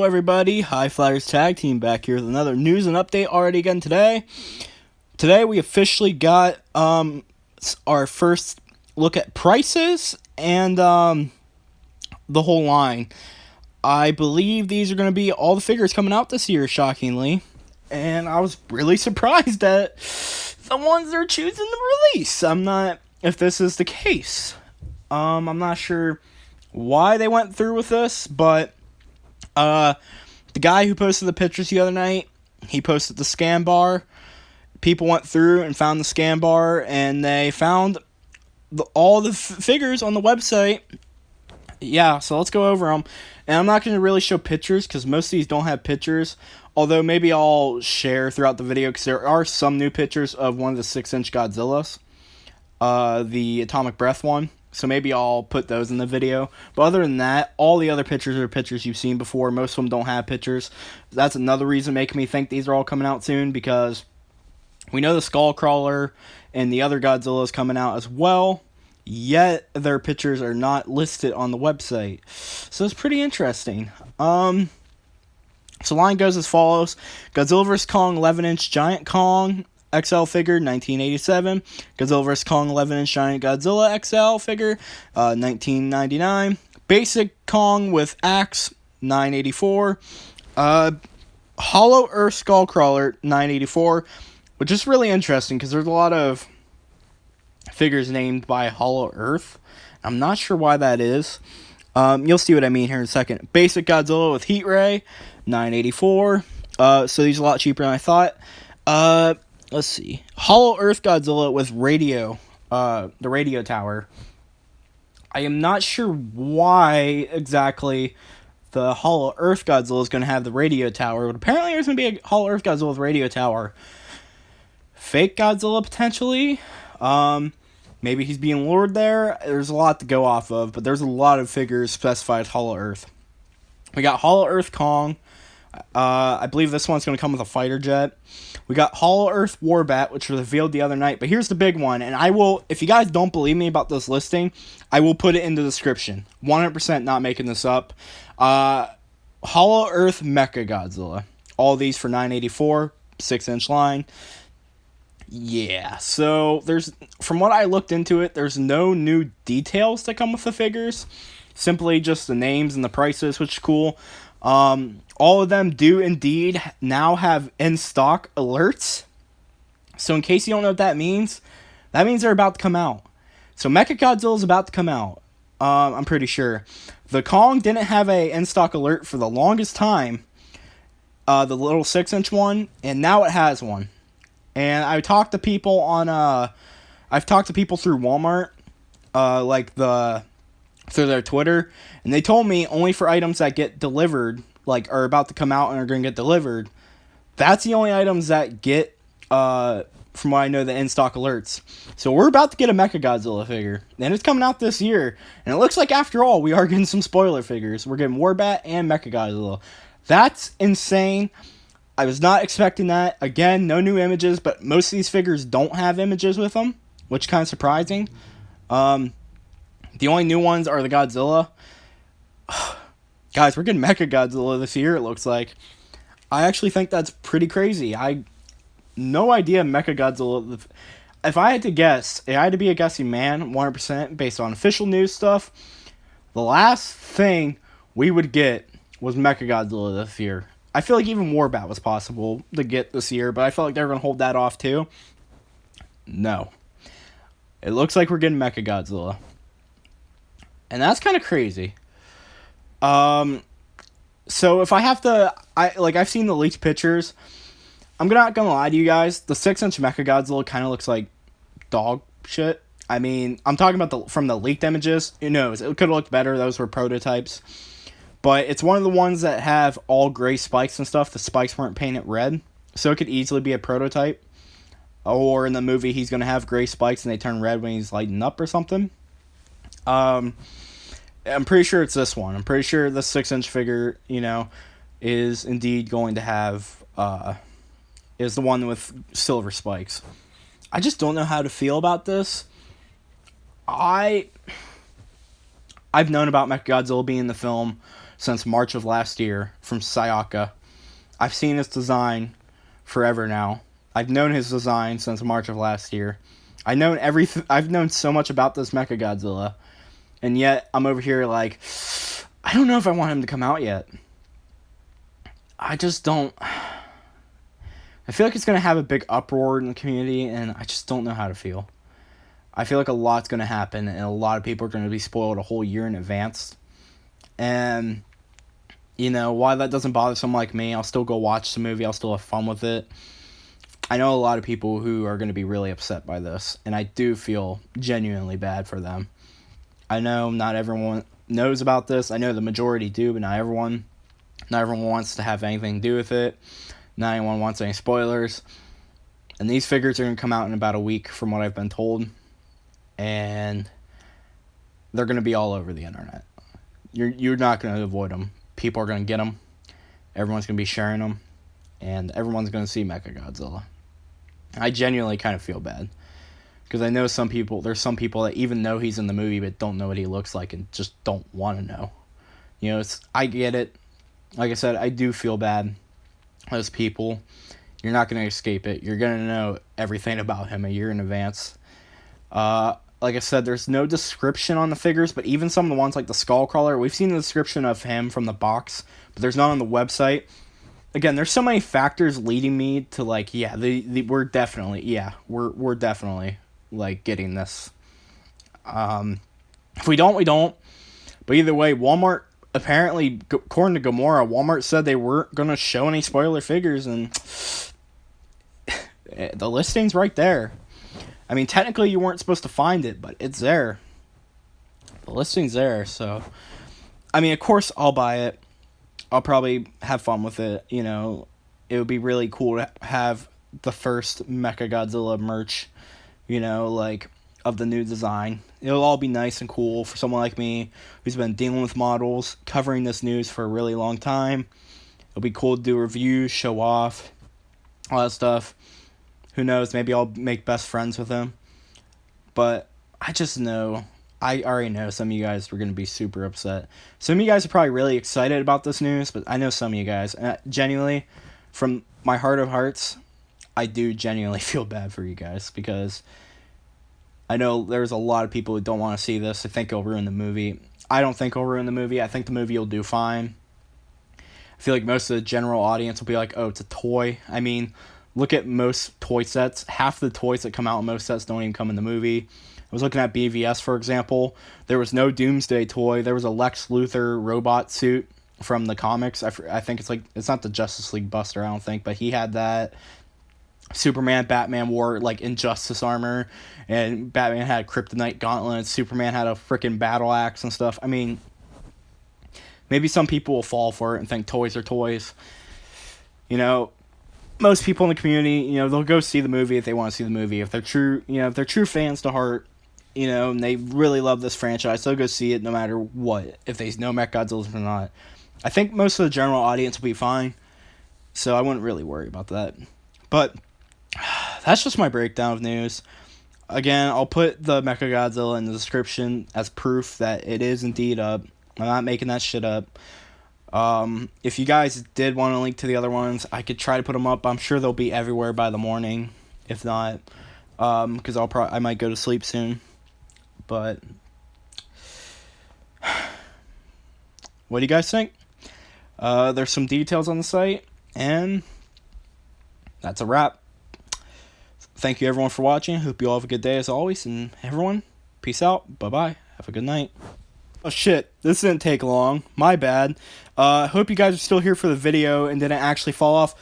everybody, High Flyers Tag Team back here with another news and update already again today. Today we officially got our first look at prices and the whole line. I believe these are going to be all the figures coming out this year, shockingly. And I was really surprised at the ones they're choosing to release. I'm not, if this is the case. I'm not sure why they went through with this, but the guy who posted the pictures the other night, he posted the scan bar. People went through and found the scan bar, and they found all the figures on the website. Yeah, so let's go over them. And I'm not going to really show pictures because most of these don't have pictures. Although maybe I'll share throughout the video because there are some new pictures of one of the 6-inch Godzillas. The Atomic Breath one. So maybe I'll put those in the video. But other than that, all the other pictures are pictures you've seen before. Most of them don't have pictures. That's another reason making me think these are all coming out soon. Because we know the Skullcrawler and the other Godzilla is coming out as well. Yet their pictures are not listed on the website. So it's pretty interesting. So line goes as follows. Godzilla vs. Kong 11-inch Giant Kong XL figure, 1987. Godzilla vs. Kong 11-inch Giant Godzilla XL figure, 1999. Basic Kong with axe, 984. Hollow Earth Skullcrawler, 984. Which is really interesting because there's a lot of figures named by Hollow Earth. I'm not sure why that is. You'll see what I mean here in a second. Basic Godzilla with Heat Ray, 984. So these are a lot cheaper than I thought. Let's see. Hollow Earth Godzilla with radio, the radio tower. I am not sure why exactly the Hollow Earth Godzilla is going to have the radio tower, but apparently there's going to be a Hollow Earth Godzilla with radio tower. Fake Godzilla, potentially. Maybe he's being lured there. There's a lot to go off of, but there's a lot of figures specified Hollow Earth. We got Hollow Earth Kong. I believe this one's going to come with a fighter jet. We got Hollow Earth Warbat, which was revealed the other night. But here's the big one, and I will, if you guys don't believe me about this listing, I will put it in the description. 100% not making this up. Hollow Earth Mechagodzilla. All these for $984, 6-inch line. Yeah, so there's, from what I looked into it, there's no new details that come with the figures. Simply just the names and the prices, which is cool. All of them do indeed now have in-stock alerts. So in case you don't know what that means they're about to come out. So Mechagodzilla is about to come out. I'm pretty sure. The Kong didn't have a in-stock alert for the longest time. The little 6-inch one, and now it has one. And I talked to people on, I've talked to people through Walmart, through their Twitter, and they told me only for items that get delivered, like, are about to come out and are going to get delivered, that's the only items that get, from what I know, the in-stock alerts. So we're about to get a Mechagodzilla figure, and it's coming out this year, and it looks like, after all, we are getting some spoiler figures. We're getting Warbat and Mechagodzilla. That's insane. I was not expecting that. Again, no new images, but most of these figures don't have images with them, which is kind of surprising. The only new ones are the Godzilla. Guys, we're getting Mechagodzilla this year, it looks like. I actually think that's pretty crazy. No idea Mechagodzilla. If I had to guess, it had to be a guessing man, 100%, based on official news stuff. The last thing we would get was Mechagodzilla this year. I feel like even Warbat was possible to get this year, but I felt like they were going to hold that off too. No. It looks like we're getting Mechagodzilla. And that's kind of crazy. So if I have to, I've seen the leaked pictures. I'm not going to lie to you guys. The 6-inch Mechagodzilla kind of looks like dog shit. I mean, I'm talking about from the leaked images. Who knows? It could have looked better. Those were prototypes. But it's one of the ones that have all gray spikes and stuff. The spikes weren't painted red. So it could easily be a prototype. Or in the movie, he's going to have gray spikes and they turn red when he's lighting up or something. I'm pretty sure it's this one. I'm pretty sure the 6-inch figure, is indeed going to have, is the one with silver spikes. I just don't know how to feel about this. I've known about Mechagodzilla being in the film since March of last year from Sayaka. I've seen his design forever now. I've known his design since March of last year. I've known so much about this Mechagodzilla, and yet I'm over here like, I don't know if I want him to come out yet. I just don't. I feel like it's going to have a big uproar in the community, and I just don't know how to feel. I feel like a lot's going to happen, and a lot of people are going to be spoiled a whole year in advance. And, you know, why that doesn't bother someone like me, I'll still go watch the movie, I'll still have fun with it. I know a lot of people who are going to be really upset by this, and I do feel genuinely bad for them. I know not everyone knows about this. I know the majority do, but not everyone. Not everyone wants to have anything to do with it. Not anyone wants any spoilers. And these figures are going to come out in about a week, from what I've been told. And they're going to be all over the internet. You're not going to avoid them. People are going to get them. Everyone's going to be sharing them. And everyone's going to see Mechagodzilla. I genuinely kind of feel bad. Because I know there's some people that even know he's in the movie but don't know what he looks like and just don't want to know. You know, I get it. Like I said, I do feel bad. Those people, you're not going to escape it. You're going to know everything about him a year in advance. Like I said, there's no description on the figures, but even some of the ones like the Skullcrawler, we've seen the description of him from the box, but there's none on the website. Again, there's so many factors leading me to like, yeah, we're definitely like getting this. If we don't, we don't. But either way, Walmart, apparently, according to Gomorrah, Walmart said they weren't going to show any spoiler figures, and the listing's right there. I mean, technically you weren't supposed to find it, but it's there. The listing's there, so... I mean, of course I'll buy it. I'll probably have fun with it, you know. It would be really cool to have the first Mechagodzilla merch, you know, like, of the new design. It'll all be nice and cool for someone like me who's been dealing with models, covering this news for a really long time. It'll be cool to do reviews, show off, all that stuff. Who knows, maybe I'll make best friends with him. But I just know, I already know some of you guys were going to be super upset. Some of you guys are probably really excited about this news, but I know some of you guys, and genuinely, from my heart of hearts, I do genuinely feel bad for you guys, because I know there's a lot of people who don't want to see this. I think it'll ruin the movie. I don't think it'll ruin the movie. I think the movie will do fine. I feel like most of the general audience will be like, oh, it's a toy. I mean, look at most toy sets. Half the toys that come out in most sets don't even come in the movie. I was looking at BVS, for example. There was no Doomsday toy. There was a Lex Luthor robot suit from the comics. I think it's not the Justice League Buster, I don't think, but he had that. Superman, Batman wore, like, Injustice armor, and Batman had kryptonite gauntlets. Superman had a freaking battle axe and stuff. I mean, maybe some people will fall for it and think toys are toys. You know, most people in the community, you know, they'll go see the movie if they want to see the movie. If they're true fans to heart, you know, and they really love this franchise, they'll go see it no matter what, if they know Mechagodzilla or not. I think most of the general audience will be fine, so I wouldn't really worry about that. But that's just my breakdown of news. Again, I'll put the Mechagodzilla in the description as proof that it is indeed up. I'm not making that shit up. If you guys did want to link to the other ones, I could try to put them up. I'm sure they'll be everywhere by the morning. If not, because I might go to sleep soon. But what do you guys think? There's some details on the site, and that's a wrap. Thank you everyone for watching. Hope you all have a good day as always, and everyone, peace out. Bye-bye. Have a good night. Oh shit, this didn't take long. My bad. Hope you guys are still here for the video and didn't actually fall off.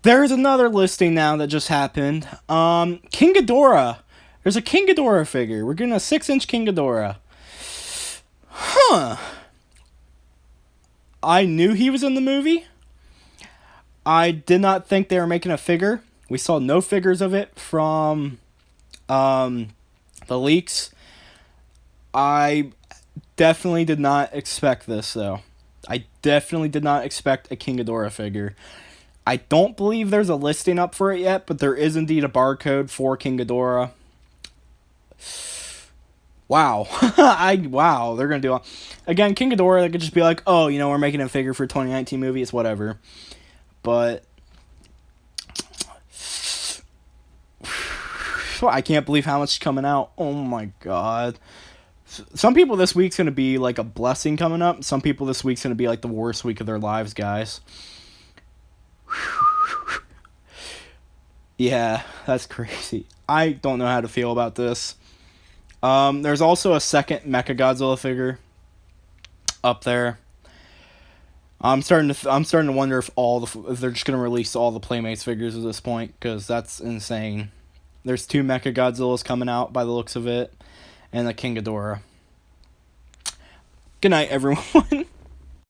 There's another listing now that just happened. King Ghidorah. There's a King Ghidorah figure. We're getting a 6-inch King Ghidorah. Huh. I knew he was in the movie. I did not think they were making a figure. We saw no figures of it from the leaks. I definitely did not expect this, though. I definitely did not expect a King Ghidorah figure. I don't believe there's a listing up for it yet, but there is indeed a barcode for King Ghidorah. Wow. Wow, they're gonna do again, King Ghidorah. They could just be like, oh, we're making a figure for 2019 movie. It's whatever. But I can't believe how much is coming out. Oh my god. Some people this week's gonna be like a blessing coming up. Some people this week's gonna be like the worst week of their lives, guys. Yeah, that's crazy. I don't know how to feel about this. There's also a second Mechagodzilla figure up there. I'm starting to wonder if they're just gonna release all the Playmates figures at this point, because that's insane. There's two Mechagodzillas coming out by the looks of it, and a King Ghidorah. Good night, everyone.